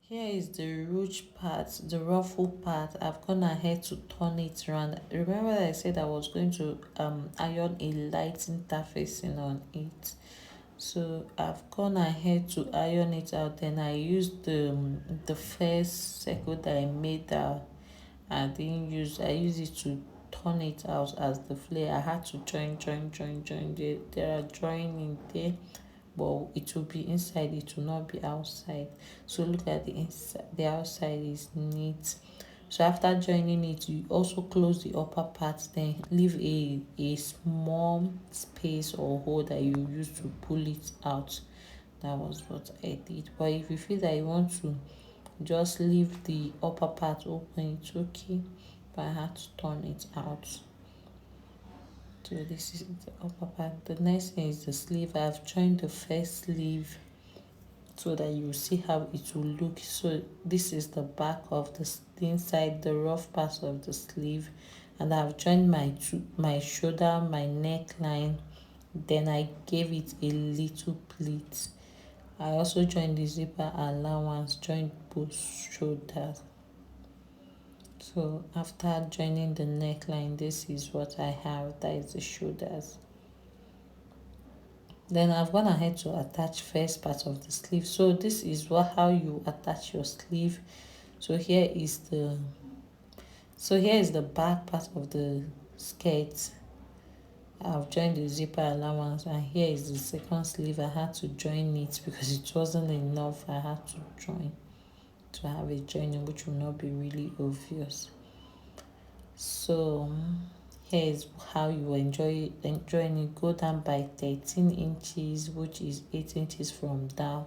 Here is the rouge part, the ruffle part. I've gone ahead to turn it around. Remember that I said I was going to iron a light interfacing on it. So I've gone ahead to iron it out. Then I used the first circle that I made that I didn't use. I used it to turn it out as the flare. I had to join. There are drawing in there, but it will be inside, it will not be outside. So look at the inside, the outside is neat. So after joining it, you also close the upper part, then leave a small space or hole that you use to pull it out. That was what I did. But if you feel that you want to just leave the upper part open, it's okay. But I had to turn it out. So this is the upper part. The next thing is the sleeve. I've joined the first sleeve so that you see how it will look. So this is the back of the inside, the rough part of the sleeve, and I've joined my shoulder, my neckline. Then I gave it a little pleat. I also joined the zipper allowance, joined both shoulders. So after joining the neckline, this is what I have. That is the shoulders. Then I've gone ahead to attach first part of the sleeve. So this is how you attach your sleeve. So here is the back part of the skirt. I've joined the zipper allowance, and here is the second sleeve. I had to join it because it wasn't enough. I had to join to have a joining which will not be really obvious. So here is how you enjoying it. Go down by 13 inches, which is 8 inches from down.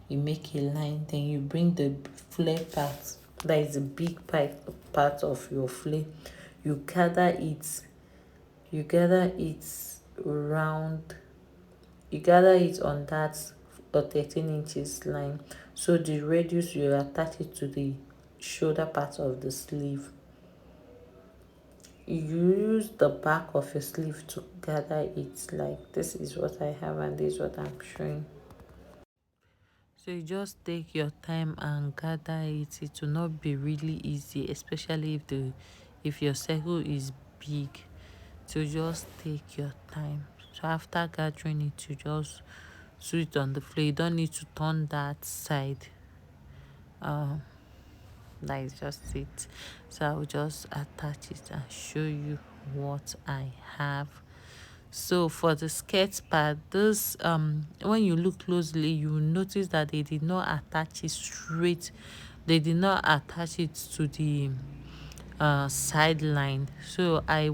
You make a line, then you bring the flare part, that is the big part of your flare. You gather it round, you gather it on that 13 inches line. So the radius, you attach it to the shoulder part of the sleeve. You use the back of your sleeve to gather it. Like this is what I have, and this is what I'm showing. So you just take your time and gather it. It will not be really easy, especially if your circle is big. So just take your time. So after gathering it, you just sew it on the floor. You don't need to turn that side. Um, that is just it. So I'll just attach it and show you what I have. So for the skirt part, this when you look closely, you will notice that they did not attach it straight. They did not attach it to the sideline. So I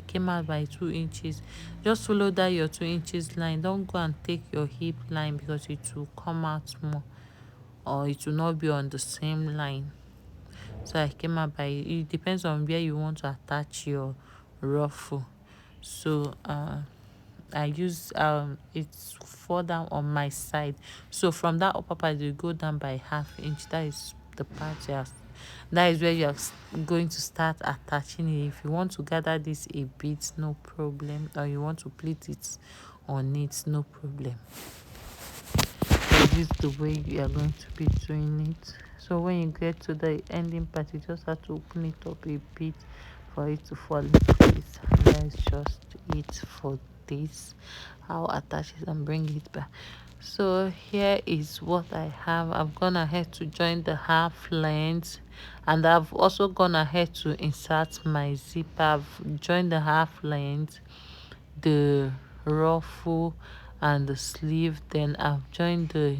came out by 2 inches. Just follow that your 2 inches line. Don't go and take your hip line because it will come out more, or it will not be on the same line. So I came out by, it depends on where you want to attach your ruffle. So I use it's fall down on my side. So from that upper part you go down by half inch. That is the part that is where you are going to start attaching it. If you want to gather this a bit, no problem, or you want to pleat it on it, no problem. So this is the way you are going to be doing it. So when you get to the ending part, you just have to open it up a bit for it to fall in place. And that is just it for this. I'll attach it and bring it back. So here is what I have. I've gone ahead to join the half length, and I've also gone ahead to insert my zipper. I've joined the half length, the ruffle, and the sleeve. Then I've joined the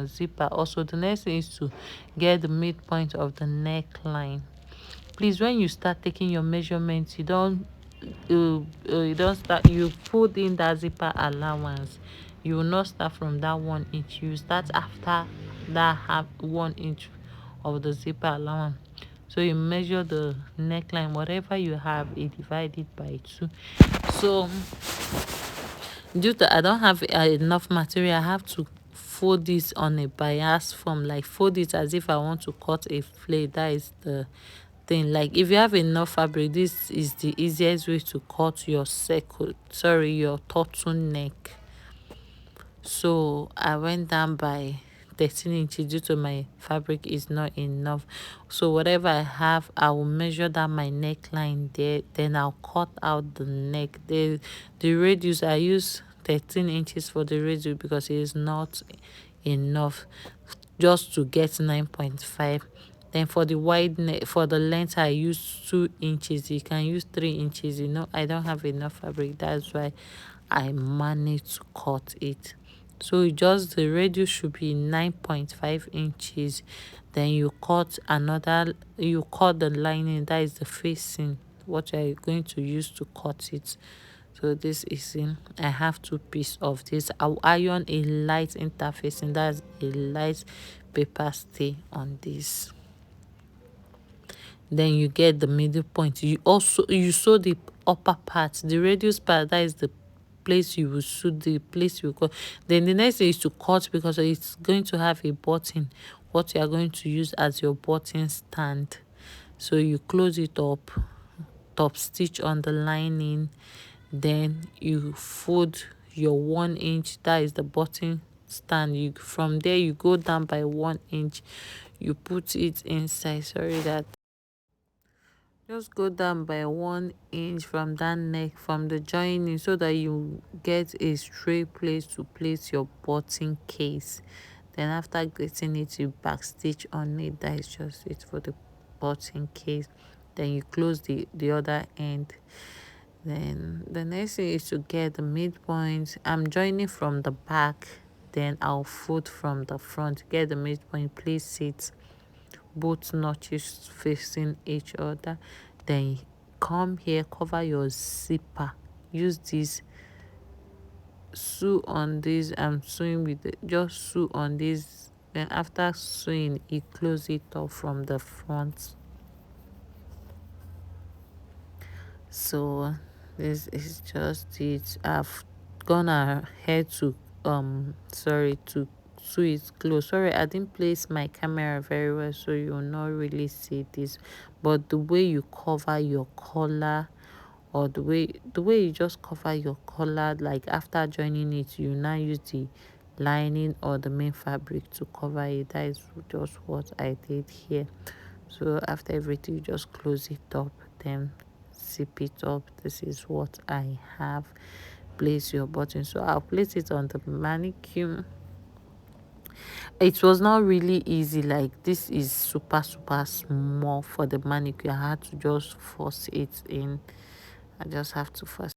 zipper. Also, the next thing is to get the midpoint of the neckline. Please, when you start taking your measurements, you don't start, you put in that zipper allowance. You will not start from that 1 inch. You start after that half 1 inch of the zipper allowance. So you measure the neckline, whatever you have, you divide it by 2. So due to I don't have enough material, I have to fold this on a bias form, like fold it as if I want to cut a flare. That is the thing. Like if you have enough fabric, this is the easiest way to cut your your turtleneck. So I went down by 13 inches due to my fabric is not enough. So whatever I have, I will measure down my neckline there, then I'll cut out the neck. The radius, I use 13 inches for the radius because it is not enough just to get 9.5. Then for the wide neck, for the length, I use 2 inches. You can use 3 inches. I don't have enough fabric, that's why I managed to cut it. So just the radius should be 9.5 inches. Then you cut the lining, that is the facing, what you are going to use to cut it. So this is in, I have 2 pieces of this. I'll iron a light interfacing, that's a light paper stay on this. Then you get the middle point. You sew the upper part, the radius part, that is the place you will sew, the place you cut. Then the next thing is to cut, because it's going to have a button, what you are going to use as your button stand. So you close it up, top stitch on the lining, then you fold your 1 inch, that is the button stand. From there you go down by 1 inch, you put it inside. Sorry, that just go down by 1 inch from that neck, from the joining, so that you get a straight place to place your button case. Then after getting it, you backstitch on it. That is just it for the button case. Then you close the other end. Then the next thing is to get the midpoint. I'm joining from the back, then I'll fold from the front. Get the midpoint, place it both notches facing each other. Then come here, cover your zipper, use this, sew on this. I'm sewing with just sew on this. Then after sewing, you close it up from the front. So this is just it. I've gone ahead to to sew it close. Sorry, I didn't place my camera very well, so you'll not really see this. But the way you cover your collar, or the way you just cover your collar, like after joining it, you now use the lining or the main fabric to cover it. That is just what I did here. So after everything, you just close it up, then zip it up. This is what I have. Place your button. So I'll place it on the mannequin. It was not really easy, like this is super small for the mannequin. I had to just force it in. I just have to force